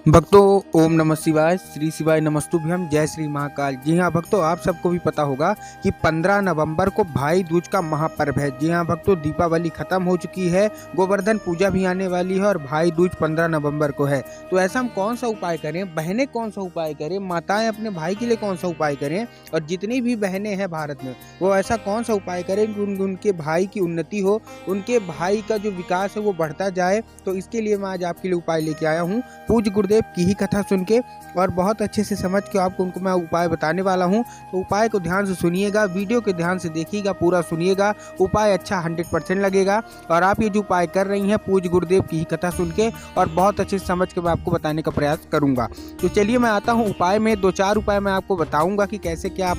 भक्तों, ओम नमः शिवाय, श्री शिवाय नमस्तुभ्यम, जय श्री महाकाल। जी हाँ भक्तों, आप सबको भी पता होगा कि 15 नवंबर को भाई दूज का महापर्व है। जी हाँ भक्तों, दीपावली खत्म हो चुकी है, गोवर्धन पूजा भी आने वाली है और भाई दूज 15 नवंबर को है। तो ऐसा हम कौन सा उपाय करें, बहनें कौन सा उपाय करें, माताएं अपने भाई के लिए कौन सा उपाय करें, और जितनी भी बहनें हैं भारत में वो ऐसा कौन सा उपाय करें कि उनके भाई की उन्नति हो, उनके भाई का जो विकास है वो बढ़ता जाए। तो इसके लिए मैं आज आपके लिए उपाय लेके आया हूँ। पूज्य गुरुदेव की ही कथा सुन के और बहुत अच्छे से समझ के आपको उनको मैं उपाय बताने वाला हूं। तो उपाय को ध्यान से सुनिएगा, वीडियो के ध्यान से देखिएगा, पूरा सुनिएगा। उपाय अच्छा 100% लगेगा और आप ये जो उपाय कर रही हैं पूज्य गुरुदेव की ही कथा सुन के और बहुत अच्छे से समझ के मैं आपको बताने का प्रयास करूंगा। तो चलिए मैं आता हूं उपाय में। 2-4 उपाय मैं आपको बताऊंगा कि कैसे क्या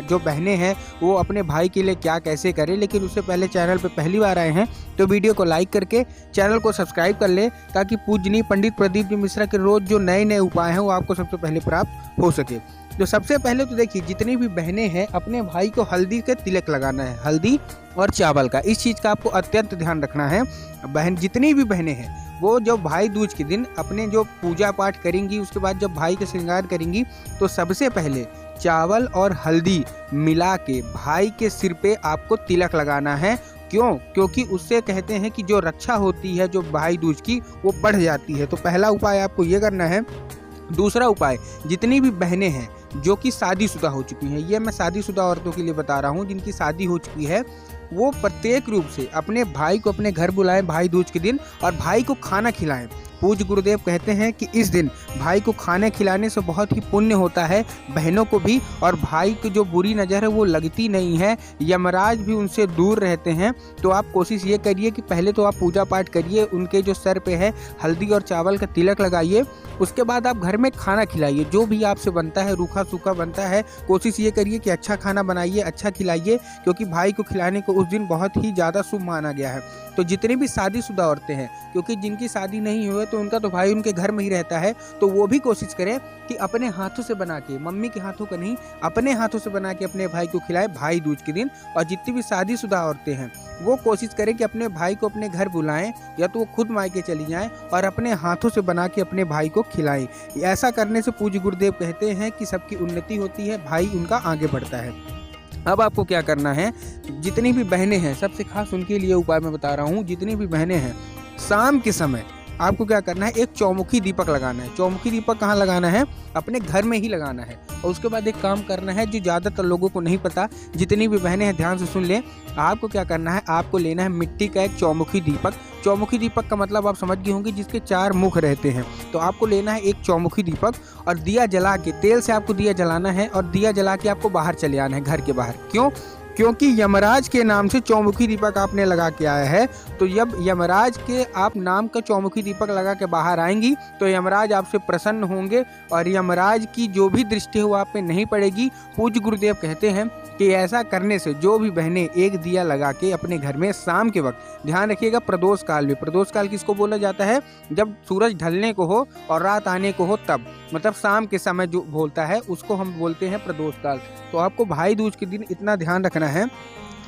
जो बहनें हैं वो अपने भाई के लिए क्या कैसे करें। लेकिन उससे पहले चैनल पर पहली बार आए हैं तो वीडियो को लाइक करके चैनल को सब्सक्राइब कर लें, ताकि पूजनीय पंडित प्रदीप जी मिश्रा के रोज जो नए उपाय हैं वो आपको सबसे पहले प्राप्त हो सके। तो सबसे पहले तो देखिए, जितनी भी बहनें हैं अपने भाई को हल्दी के तिलक लगाना है, हल्दी और चावल का। इस चीज़ का आपको अत्यंत ध्यान रखना है। बहन जितनी भी बहनें हैं वो जब भाई दूज के दिन अपने जो पूजा पाठ करेंगी, उसके बाद जब भाई का श्रृंगार करेंगी तो सबसे पहले चावल और हल्दी मिला के भाई के सिर पे आपको तिलक लगाना है। क्यों? क्योंकि उससे कहते हैं कि जो रक्षा होती है जो भाई दूज की वो बढ़ जाती है। तो पहला उपाय आपको ये करना है। दूसरा उपाय, जितनी भी बहनें हैं जो कि शादीशुदा हो चुकी हैं, ये मैं शादीशुदा औरतों के लिए बता रहा हूँ, जिनकी शादी हो चुकी है, वो प्रत्येक रूप से अपने भाई को अपने घर बुलाएं भाई दूज के दिन और भाई को खाना खिलाएं। पूज्य गुरुदेव कहते हैं कि इस दिन भाई को खाने खिलाने से बहुत ही पुण्य होता है, बहनों को भी, और भाई की जो बुरी नज़र है वो लगती नहीं है, यमराज भी उनसे दूर रहते हैं। तो आप कोशिश ये करिए कि पहले तो आप पूजा पाठ करिए, उनके जो सर पे है हल्दी और चावल का तिलक लगाइए। उसके बाद आप घर में खाना खिलाइए, जो भी आपसे बनता है, रूखा सूखा बनता है, कोशिश ये करिए कि अच्छा खाना बनाइए, अच्छा खिलाइए, क्योंकि भाई को खिलाने को उस दिन बहुत ही ज़्यादा शुभ माना गया है। तो जितनी भी शादीशुदा औरतें हैं, क्योंकि जिनकी शादी नहीं हुई तो उनका तो भाई उनके घर में ही रहता है, तो वो भी कोशिश करें कि अपने हाथों से बना के, मम्मी के हाथों का नहीं, अपने हाथों से बना के अपने भाई को खिलाएं भाई दूज के दिन। और जितनी भी शादीशुदा औरतें हैं वो कोशिश करें कि अपने भाई को अपने घर बुलाएं, या तो वो खुद मायके चली जाएं और अपने हाथों से बना के अपने भाई को खिलाएं। ऐसा करने से पूज्य गुरुदेव कहते हैं कि सबकी उन्नति होती है, भाई उनका आगे बढ़ता है। अब आपको क्या करना है, जितनी भी बहनें हैं, सबसे खास उनके लिए उपाय मैं बता रहा हूँ। जितनी भी बहनें हैं, शाम के समय आपको क्या करना है, एक चौमुखी दीपक लगाना है। चौमुखी दीपक कहाँ लगाना है? अपने घर में ही लगाना है। और उसके बाद एक काम करना है जो ज़्यादातर लोगों को नहीं पता, जितनी भी बहनें हैं ध्यान से सुन लें। आपको क्या करना है, आपको लेना है मिट्टी का एक चौमुखी दीपक। चौमुखी दीपक का मतलब आप समझ गए होंगे, जिसके 4 मुख रहते हैं। तो आपको लेना है एक चौमुखी दीपक और दिया जला के, तेल से आपको दिया जलाना है और दिया जला के आपको बाहर चले आना है, घर के बाहर। क्यों? क्योंकि यमराज के नाम से चौमुखी दीपक आपने लगा के आया है। तो जब यमराज के आप नाम का चौमुखी दीपक लगा के बाहर आएंगी तो यमराज आपसे प्रसन्न होंगे और यमराज की जो भी दृष्टि है वो आप पे नहीं पड़ेगी। पूज्य गुरुदेव कहते हैं कि ऐसा करने से जो भी बहनें एक दिया लगा के अपने घर में शाम के वक्त, ध्यान रखिएगा प्रदोष काल में, प्रदोष काल किसको बोला जाता है? जब सूरज ढलने को हो और रात आने को हो, तब मतलब शाम के समय जो बोलता है उसको हम बोलते हैं प्रदोष काल। तो आपको भाई दूज के दिन इतना ध्यान रखना है,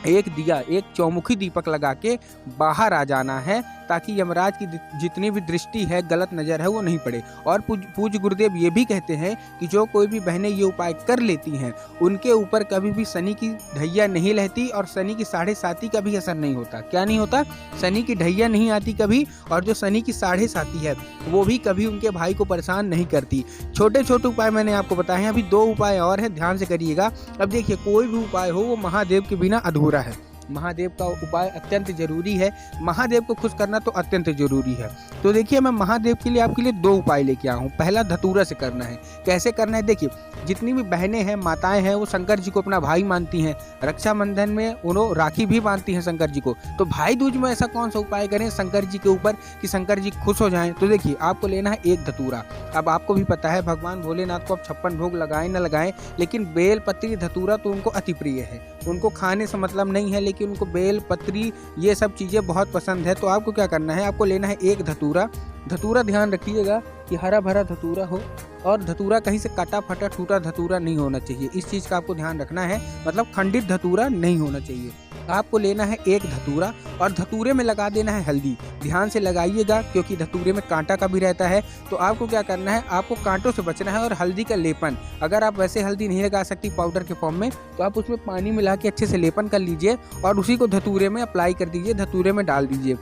एक दिया, एक चौमुखी दीपक लगा के बाहर आ जाना है, ताकि यमराज की जितनी भी दृष्टि है, गलत नज़र है, वो नहीं पड़े। और पूज्य गुरुदेव ये भी कहते हैं कि जो कोई भी बहनें ये उपाय कर लेती हैं उनके ऊपर कभी भी शनि की ढैया नहीं रहती और शनि की 7.5 का भी असर नहीं होता। क्या नहीं होता? शनि की ढैया नहीं आती कभी, और जो शनि की 7.5 है वो भी कभी उनके भाई को परेशान नहीं करती। छोटे छोटे उपाय मैंने आपको बताए हैं, अभी 2 उपाय और हैं, ध्यान से करिएगा। अब देखिए, कोई भी उपाय हो वो महादेव के बिना अधूरा है। महादेव का उपाय अत्यंत जरूरी है, महादेव को खुश करना तो अत्यंत जरूरी है। तो देखिए, मैं महादेव के लिए आपके लिए 2 उपाय लेके आया हूँ। पहला धतूरा से करना है। कैसे करना है? देखिए, जितनी भी बहनें हैं, माताएं हैं, वो शंकर जी को अपना भाई मानती हैं। रक्षाबंधन में उन्होंने राखी भी बांधती हैं शंकर जी को। तो भाई दूज में ऐसा कौन सा उपाय करें शंकर जी के ऊपर कि शंकर जी खुश हो जाएं? तो देखिए, आपको लेना है एक धतूरा। अब आपको भी पता है भगवान भोलेनाथ को आप 56 भोग लगाएं न लगाएं, लेकिन बेल पत्री धतूरा तो उनको अति प्रिय है। उनको खाने से मतलब नहीं है, लेकिन उनको बेल पत्री ये सब चीज़ें बहुत पसंद है। तो आपको क्या करना है, आपको लेना है एक धतूरा। धतूरा ध्यान रखिएगा कि हरा भरा धतूरा हो, और धतूरा कहीं से कटा फटा टूटा धतूरा नहीं होना चाहिए। इस चीज़ का आपको ध्यान रखना है, मतलब खंडित धतूरा नहीं होना चाहिए। आपको लेना है एक धतूरा और धतूरे में लगा देना है हल्दी। ध्यान से लगाइएगा क्योंकि धतूरे में कांटा का भी रहता है। तो आपको क्या करना है, आपको कांटों से बचना है। और हल्दी का लेपन, अगर आप वैसे हल्दी नहीं लगा सकती पाउडर के फॉर्म में, तो आप उसमें पानी मिला के अच्छे से लेपन कर लीजिए और उसी को धतूरे में अप्लाई कर दीजिए, धतूरे में डाल दीजिए।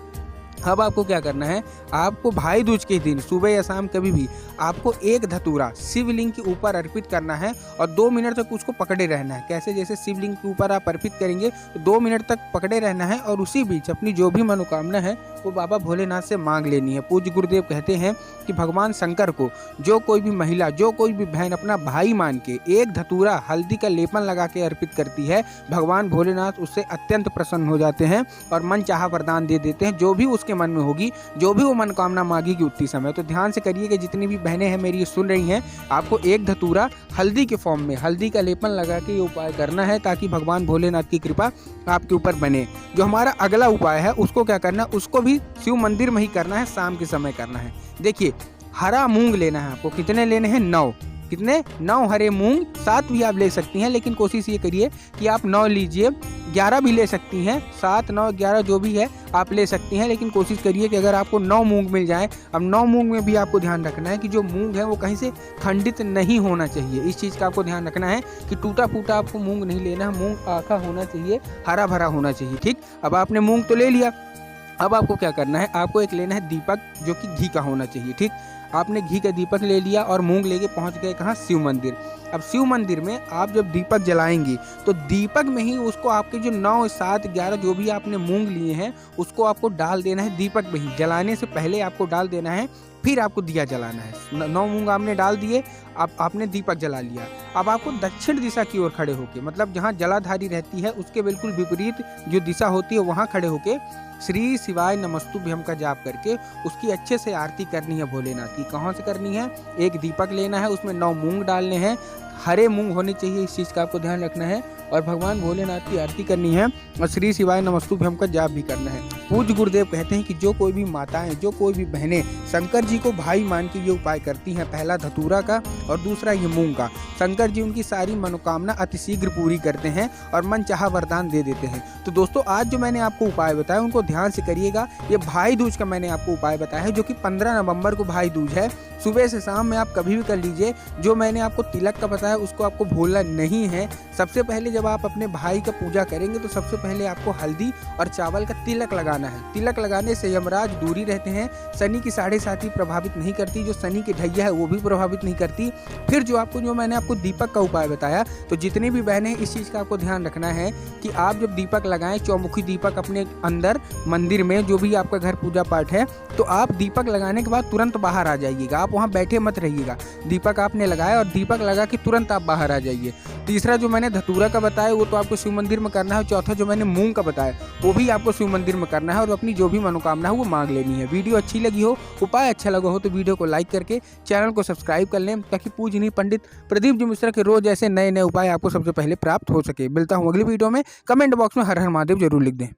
अब आपको क्या करना है, आपको भाई दूज के दिन सुबह या शाम कभी भी आपको एक धतूरा शिवलिंग के ऊपर अर्पित करना है और 2 मिनट तक उसको पकड़े रहना है। कैसे, जैसे शिवलिंग के ऊपर आप अर्पित करेंगे तो 2 मिनट तक पकड़े रहना है और उसी बीच अपनी जो भी मनोकामना है वो बाबा भोलेनाथ से मांग लेनी है। पूज्य गुरुदेव कहते हैं कि भगवान शंकर को जो कोई भी महिला, जो कोई भी बहन अपना भाई मान के एक धतूरा हल्दी का लेपन लगा के अर्पित करती है, भगवान भोलेनाथ उससे अत्यंत प्रसन्न हो जाते हैं और मन चाहा वरदान दे देते हैं, जो भी उसके मन में होगी, जो भी वो मनोकामना मांगेगी उतनी समय। तो ध्यान से करिए कि जितनी भी बहनें हैं मेरी सुन रही हैं, आपको एक धतूरा हल्दी के फॉर्म में हल्दी का लेपन लगा के ये उपाय करना है ताकि भगवान भोलेनाथ की कृपा आपके ऊपर बने। जो हमारा अगला उपाय है उसको क्या करना है, उसको भी शिव मंदिर में ही करना है, शाम के समय करना है। देखिए, हरा मूंग लेना है आपको। कितने लेने हैं? 9। कितने? 9 हरे मूंग। 7 भी आप ले सकती हैं, लेकिन कोशिश ये करिए कि आप 9 लीजिए। 11 भी ले सकती हैं, 7, 9, 11 जो भी है आप ले सकती हैं, लेकिन कोशिश करिए कि अगर आपको 9 मूंग मिल जाए। अब 9 मूंग में भी आपको ध्यान रखना है कि जो मूंग है वो कहीं से खंडित नहीं होना चाहिए। इस चीज़ का आपको ध्यान रखना है कि टूटा फूटा आपको मूंग नहीं लेना है, मूंग आखा होना चाहिए, हरा भरा होना चाहिए। ठीक, अब आपने मूंग तो ले लिया। अब आपको क्या करना है, आपको एक लेना है दीपक, जो कि घी का होना चाहिए। ठीक, आपने घी का दीपक ले लिया और मूंग लेके पहुंच गए कहाँ? शिव मंदिर। अब शिव मंदिर में आप जब दीपक जलाएंगी तो दीपक में ही उसको आपके जो 9, 7, 11 जो भी आपने मूंग लिए हैं उसको आपको डाल देना है दीपक में ही। जलाने से पहले आपको डाल देना है, फिर आपको दिया जलाना है। 9 मूंग आपने डाल दिए, अब आपने दीपक जला लिया। अब आपको दक्षिण दिशा की ओर खड़े होके, मतलब जहाँ जलाधारी रहती है उसके बिल्कुल विपरीत जो दिशा होती है वहाँ खड़े होके श्री शिवाय नमस्तुभ्यम का जाप करके उसकी अच्छे से आरती करनी है भोलेनाथ की। कहाँ से करनी है? एक दीपक लेना है, उसमें 9 मूंग डालने हैं, हरे मूंग होने चाहिए, इस चीज़ का आपको ध्यान रखना है, और भगवान भोलेनाथ की आरती करनी है और श्री शिवाय नमस्तुभ्यम का जाप भी करना है। पूज्य गुरुदेव कहते हैं कि जो कोई भी माताएं, जो कोई भी बहनें शंकर जी को भाई मान के ये उपाय करती हैं, पहला धतूरा का और दूसरा ये मूंग का, शंकर जी उनकी सारी मनोकामना अतिशीघ्र पूरी करते हैं और मन चाहा वरदान दे देते हैं। तो दोस्तों, आज जो मैंने आपको उपाय बताया उनको ध्यान से करिएगा। ये भाई दूज का मैंने आपको उपाय बताया है, जो कि 15 नवंबर को भाई दूज है। सुबह से शाम में आप कभी भी कर लीजिए। जो मैंने आपको तिलक का बताया उसको आपको भूलना नहीं है। सबसे पहले जब आप अपने भाई का पूजा करेंगे तो सबसे पहले आपको हल्दी और चावल का तिलक लगाना है। तिलक लगाने से यमराज दूरी रहते हैं, शनि की 7.5 प्रभावित नहीं करती, जो शनि की ढैया है वो भी प्रभावित नहीं करती। फिर जो मैंने आपको दीपक का उपाय बताया, तो जितनी भी बहनें इस चीज़ का आपको ध्यान रखना है कि आप जब दीपक लगाएं, चौमुखी दीपक अपने अंदर मंदिर में, जो भी आपका घर पूजा पाठ है, तो आप दीपक लगाने के बाद तुरंत बाहर आ जाइएगा। आप वहाँ बैठे मत रहिएगा। दीपक आपने लगाया और दीपक लगा के तुरंत आप बाहर आ जाइए। तीसरा जो मैंने धतूरा का बताया वो तो आपको शिव मंदिर में करना है। चौथा जो मैंने मूंग का बताया वो भी आपको शिव मंदिर में करना है और अपनी जो भी मनोकामना है वो मांग लेनी है। वीडियो अच्छी लगी हो, उपाय अच्छा लगा हो तो वीडियो को लाइक करके चैनल को सब्सक्राइब कर लें, ताकि पूजनीय पंडित प्रदीप जी मिश्रा के रोज ऐसे नए नए उपाय आपको सबसे पहले प्राप्त हो सके। मिलता हूँ अगली वीडियो में। कमेंट बॉक्स में हर हर महादेव जरूर लिख दें।